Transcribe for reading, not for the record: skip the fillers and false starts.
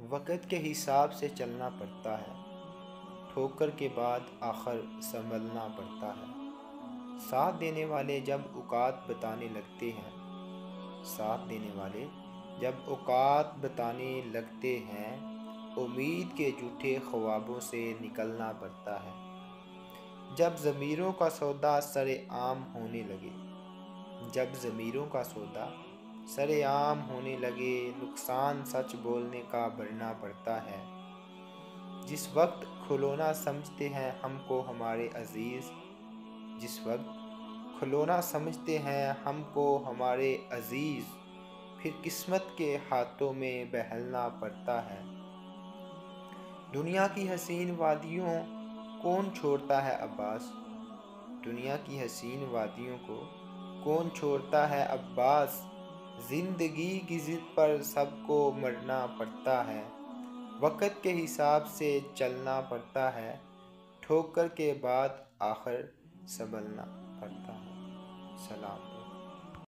وقت کے حساب سے چلنا پڑتا ہے، ٹھوکر کے بعد آخر سنبھلنا پڑتا ہے۔ ساتھ دینے والے جب اوقات بتانے لگتے ہیں، ساتھ دینے والے جب اوقات بتانے لگتے ہیں، امید کے جھوٹے خوابوں سے نکلنا پڑتا ہے۔ جب ضمیروں کا سودا سر عام ہونے لگے، جب ضمیروں کا سودا سر عام ہونے لگے، نقصان سچ بولنے کا بڑھنا پڑتا ہے۔ جس وقت کھلونا سمجھتے ہیں ہم کو ہمارے عزیز، جس وقت کھلونا سمجھتے ہیں ہم کو ہمارے عزیز، پھر قسمت کے ہاتھوں میں بہلنا پڑتا ہے۔ دنیا کی حسین وادیوں کون چھوڑتا ہے عباس، دنیا کی حسین وادیوں کو کون چھوڑتا ہے عباس، زندگی کی ضد پر سب کو مرنا پڑتا ہے۔ وقت کے حساب سے چلنا پڑتا ہے، ٹھوکر کے بعد آخر سنبھلنا پڑتا ہے۔ سلام۔